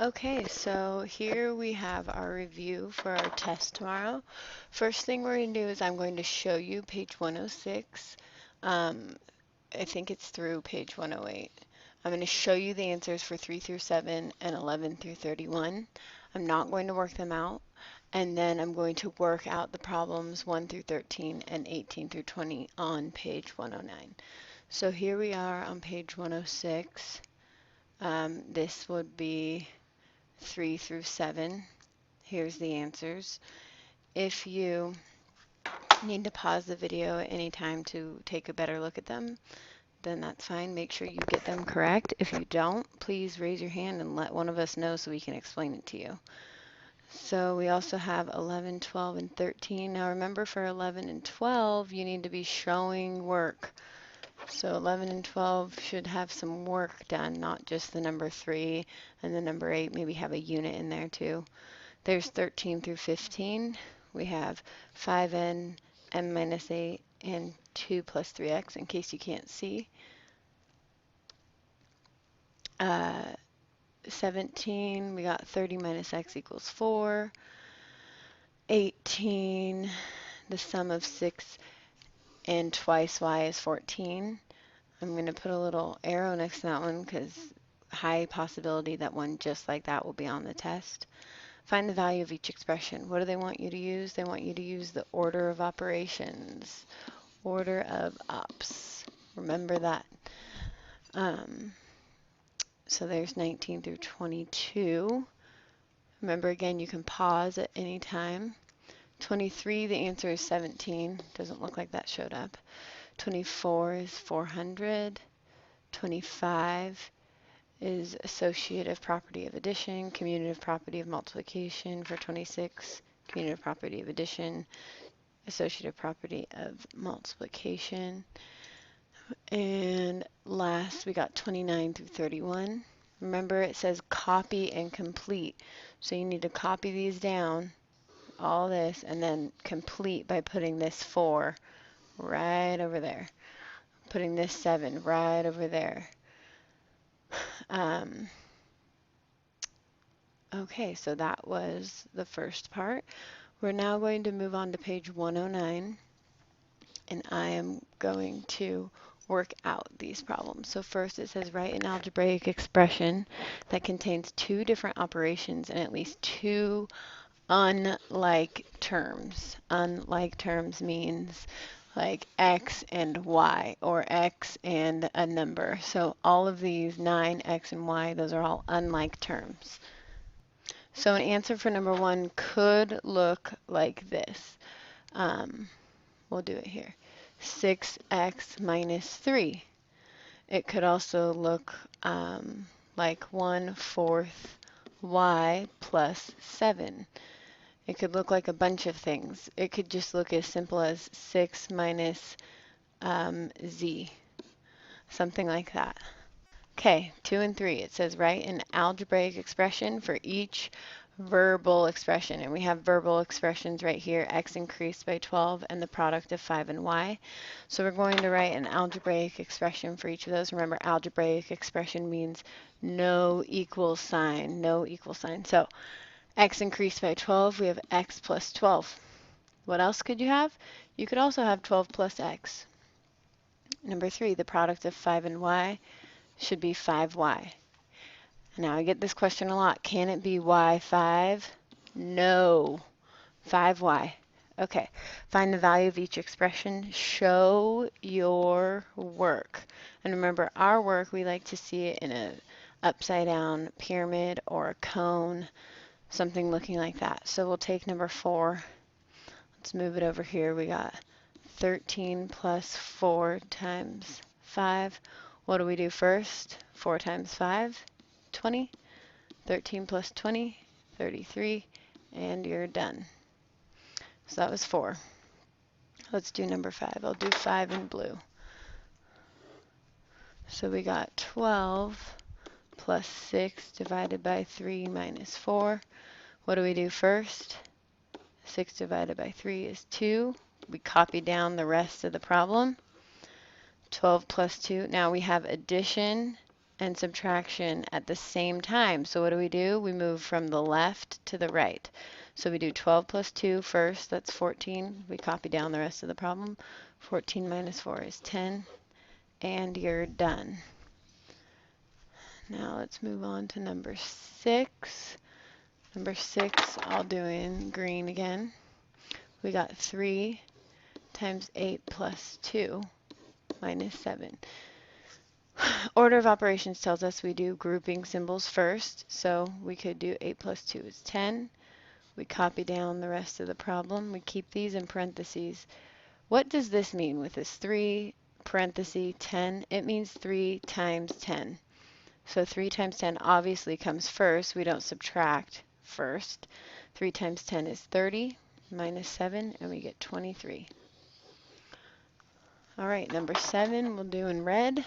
Okay, so here we have our review for our test tomorrow. First thing we're going to do is I'm going to show you page 106. I think it's through page 108. I'm going to show you the answers for 3 through 7 and 11 through 31. I'm not going to work them out. And then I'm going to work out the problems 1 through 13 and 18 through 20 on page 109. So here we are on page 106. This would be 3 through 7. Here's the answers. If you need to pause the video at any time to take a better look at them, then that's fine. Make sure you get them correct. If you don't, please raise your hand and let one of us know so we can explain it to you. So we also have 11, 12, and 13. Now remember, for 11 and 12, you need to be showing work. So 11 and 12 should have some work done, not just the number 3 and the number 8. Maybe have a unit in there too. There's 13 through 15. We have 5n, m minus 8, and 2 plus 3x in case you can't see. 17, we got 30 minus x equals 4. 18, the sum of 6 and twice y is 14. I'm going to put a little arrow next to that one because high possibility that one just like that will be on the test. Find the value of each expression. What do they want you to use? They want you to use the order of operations. Order of ops. Remember that. So there's 19 through 22. Remember, again, you can pause at any time. 23, the answer is 17. Doesn't look like that showed up. 24 is 400. 25 is associative property of addition, commutative property of multiplication. For 26, commutative property of addition, associative property of multiplication. And last, we got 29 through 31. Remember, it says copy and complete. So you need to copy these down, all this, and then complete by putting this 4 right over there. Putting this 7 right over there. Okay, so that was the first part. We're now going to move on to page 109, and I am going to work out these problems. So first it says write an algebraic expression that contains 2 different operations and at least 2 unlike terms. Unlike terms means like x and y, or x and a number. So all of these 9, x, and y, those are all unlike terms. So an answer for number 1 could look like this. We'll do it here. 6x minus 3. It could also look like 1/4 y plus 7. It could look like a bunch of things. It could just look as simple as 6 minus z, something like that. Okay, 2 and 3, it says write an algebraic expression for each verbal expression. And we have verbal expressions right here, x increased by 12 and the product of 5 and y. So we're going to write an algebraic expression for each of those. Remember, algebraic expression means no equal sign, no equal sign. So x increased by 12, we have x plus 12. What else could you have? You could also have 12 plus x. Number 3, the product of 5 and y should be 5y. Now I get this question a lot. Can it be y5? No. 5y. Okay. Find the value of each expression. Show your work. And remember, our work, we like to see it in a upside down pyramid or a cone, something looking like that. So we'll take number 4. Let's move it over here. We got 13 plus 4 times 5. What do we do first? 4 times 5, 20. 13 plus 20, 33, and you're done. So that was 4. Let's do number 5. I'll do 5 in blue. So we got 12 plus 6 divided by 3 minus 4. What do we do first? 6 divided by 3 is 2. We copy down the rest of the problem. 12 plus 2. Now we have addition and subtraction at the same time. So what do? We move from the left to the right. So we do 12 plus 2 first, that's 14. We copy down the rest of the problem. 14 minus 4 is 10, and you're done. Now let's move on to number 6. Number 6, I'll do in green again. We got 3 times 8 plus 2 minus 7. Order of operations tells us we do grouping symbols first, so we could do 8 plus 2 is 10. We copy down the rest of the problem. We keep these in parentheses. What does this mean with this 3 parenthesis 10? It means 3 times 10. So 3 times 10 obviously comes first. We don't subtract first. 3 times 10 is 30 minus 7, and we get 23. All right, number 7 we'll do in red.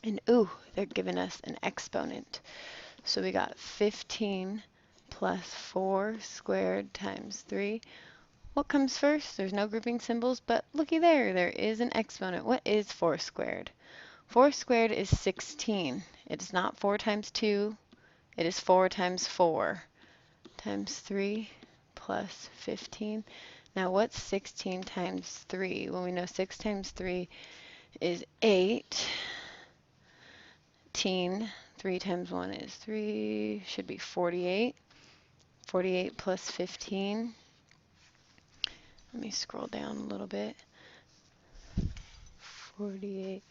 And ooh, they're giving us an exponent. So we got 15 plus 4 squared times 3. What comes first? There's no grouping symbols, but looky there, there is an exponent. What is 4 squared? 4 squared is 16. It's not 4 times 2. It is 4 times 4 times 3 plus 15. Now what's 16 times 3? Well, we know 6 times 3 is 8. 3 times 1 is 3. Should be 48. 48 plus 15. Let me scroll down a little bit. 48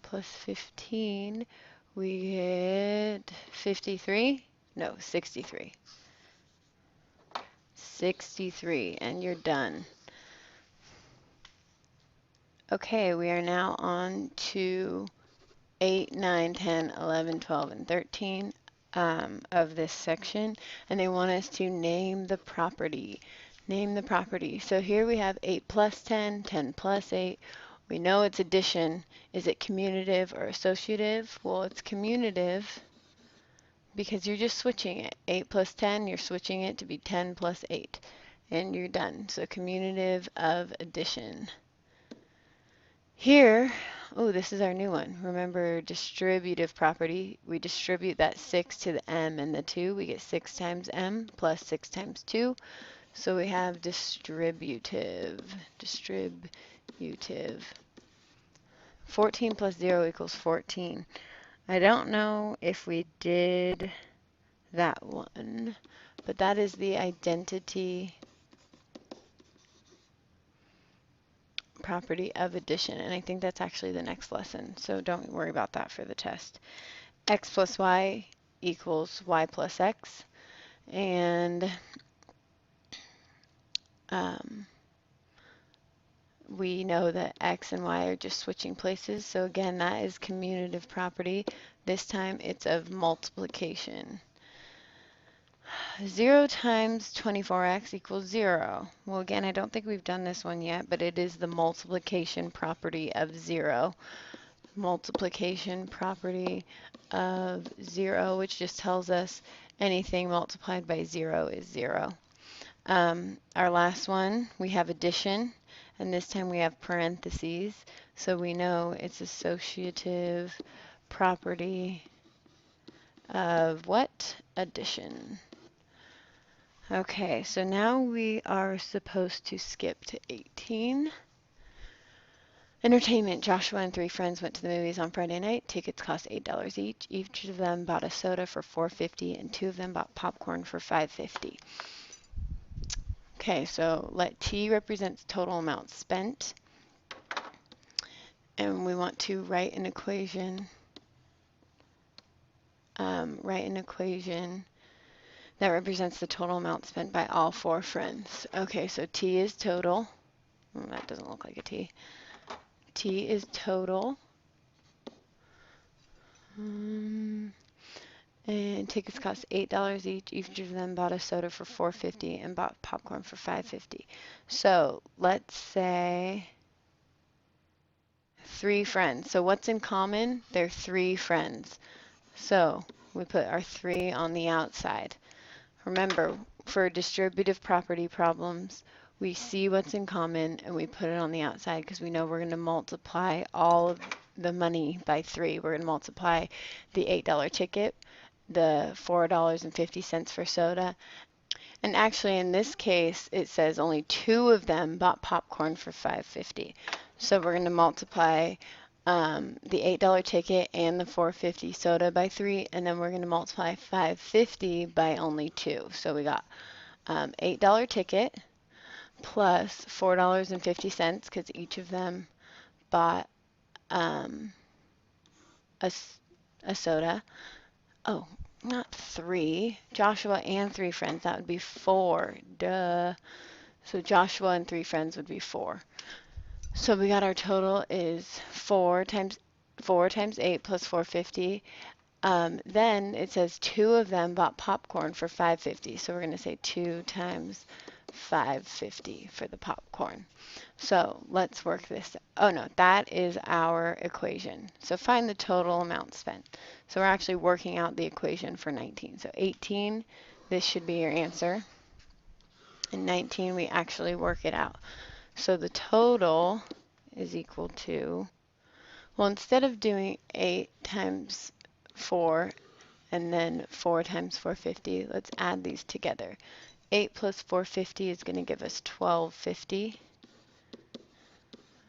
plus 15. We get 53. No, 63. 63, and you're done. Okay, we are now on to 8, 9, 10, 11, 12, and 13 of this section, and they want us to name the property. Name the property. So here we have 8 plus 10, 10 plus 8. We know it's addition. Is it commutative or associative? Well, it's commutative because you're just switching it. 8 plus 10, you're switching it to be 10 plus 8, and you're done. So commutative of addition. Here, oh, this is our new one. Remember distributive property. We distribute that 6 to the m and the 2. We get 6 times m plus 6 times 2. So we have distributive. 14 plus 0 equals 14. I don't know if we did that one, but that is the identity property of addition, and I think that's actually the next lesson, so don't worry about that for the test. X plus y equals y plus x, and we know that x and y are just switching places, so again, that is commutative property. This time it's of multiplication. 0 times 24x equals 0. Well, again, I don't think we've done this one yet, but it is the multiplication property of 0. Multiplication property of 0, which just tells us anything multiplied by 0 is 0. Our last one, we have addition, and this time we have parentheses, so we know it's associative property of what? Addition. Okay, so now we are supposed to skip to 18. Entertainment. Joshua and 3 friends went to the movies on Friday night. Tickets cost $8 each. Each of them bought a soda for $4.50, and 2 of them bought popcorn for $5.50. Okay, so let T represent total amount spent. And we want to write an equation. That represents the total amount spent by all 4 friends. Okay, so T is total. Well, that doesn't look like a T. T is total. And tickets cost $8 each. Each of them bought a soda for $4.50 and bought popcorn for $5.50. So let's say 3 friends. So what's in common? They're 3 friends. So we put our 3 on the outside. Remember, for distributive property problems, we see what's in common and we put it on the outside because we know we're going to multiply all of the money by 3. We're going to multiply the $8 ticket, the $4.50 for soda. And actually, in this case, it says only 2 of them bought popcorn for $5.50. So we're going to multiply the $8 ticket and the $4.50 soda by 3, and then we're going to multiply $5.50 by only 2. So we got $8 ticket plus $4.50 because each of them bought a soda. Oh, not 3. Joshua and 3 friends. That would be 4. Duh. So Joshua and 3 friends would be 4. So we got our total is 4 times 8 plus 450. Then it says 2 of them bought popcorn for $5.50. So we're going to say 2 times $5.50 for the popcorn. So let's work this. Oh no, that is our equation. So find the total amount spent. So we're actually working out the equation for 19. So 18, this should be your answer. And 19, we actually work it out. So the total is equal to, well, instead of doing 8 times 4 and then 4 times 450, let's add these together. 8 plus 450 is going to give us 1250.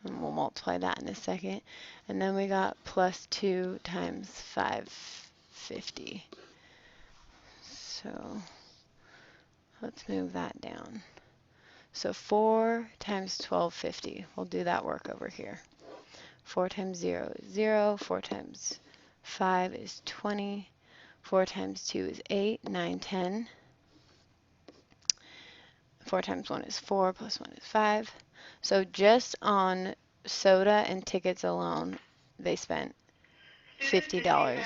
And we'll multiply that in a second. And then we got plus 2 times 550. So let's move that down. So 4 times 1250. We'll do that work over here. 4 times 0 is 0. 4 times 5 is 20. 4 times 2 is 8. 9, 10. 4 times 1 is 4, plus 1 is 5. So just on soda and tickets alone, they spent $50.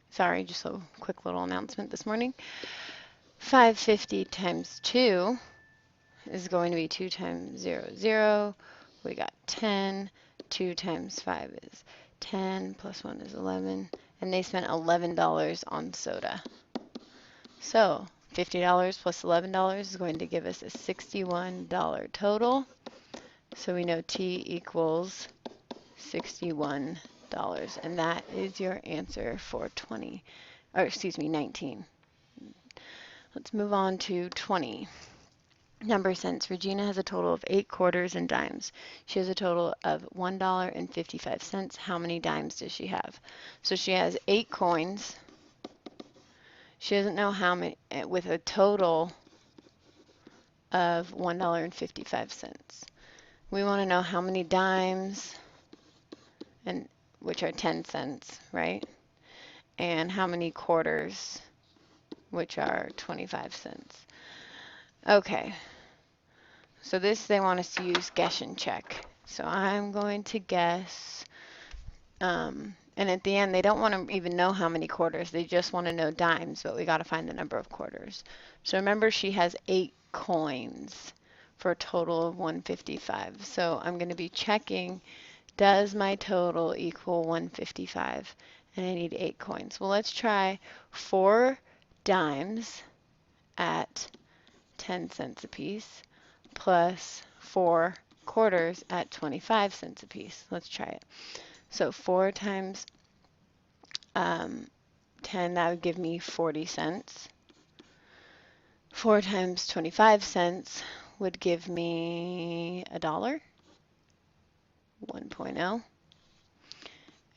Sorry, just a quick little announcement this morning. 550 times 2 is going to be 2 times 0, 0. We got 10. 2 times 5 is 10, plus 1 is 11. And they spent $11 on soda. So $50 plus $11 is going to give us a $61 total. So we know T equals $61. And that is your answer for 19. Let's move on to 20. Number cents. Regina has a total of 8 quarters and dimes. She has a total of $1.55. How many dimes does she have? So she has 8 coins. She doesn't know how many, with a total of $1.55. We want to know how many dimes, and which are 10 cents, right? And how many quarters, which are 25 cents. Okay. So this, they want us to use guess and check. So I'm going to guess, and at the end, they don't want to even know how many quarters. They just want to know dimes, but we got to find the number of quarters. So remember, she has 8 coins for a total of 155. So I'm going to be checking, does my total equal 155? And I need 8 coins. Well, let's try 4 dimes at 10 cents a piece plus 4 quarters at 25 cents a piece. Let's try it. So 4 times 10, that would give me 40 cents. 4 times 25 cents would give me $1, 1.0.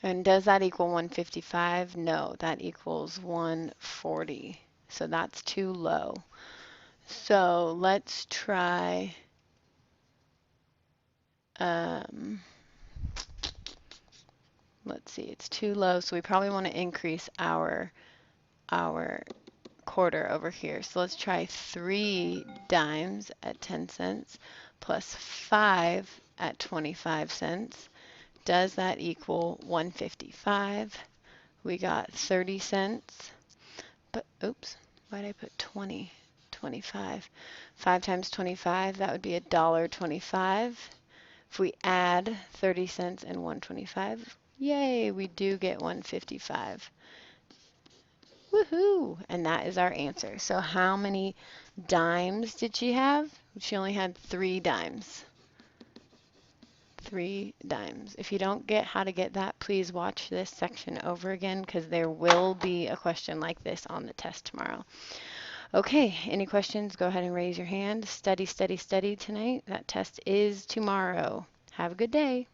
And does that equal 155? No, that equals 140. So that's too low. So let's try, let's see, it's too low, so we probably want to increase our quarter over here. So let's try 3 dimes at 10 cents plus 5 at 25 cents. Does that equal 155? We got 30 cents. But oops, why did I put 20? 25. 5 times 25, that would be $1.25. If we add 30 cents and 125, yay, we do get 155. Woohoo! And that is our answer. So how many dimes did she have? She only had 3 dimes. 3 dimes. If you don't get how to get that, please watch this section over again because there will be a question like this on the test tomorrow. Okay, any questions? Go ahead and raise your hand. Study, study, study tonight. That test is tomorrow. Have a good day.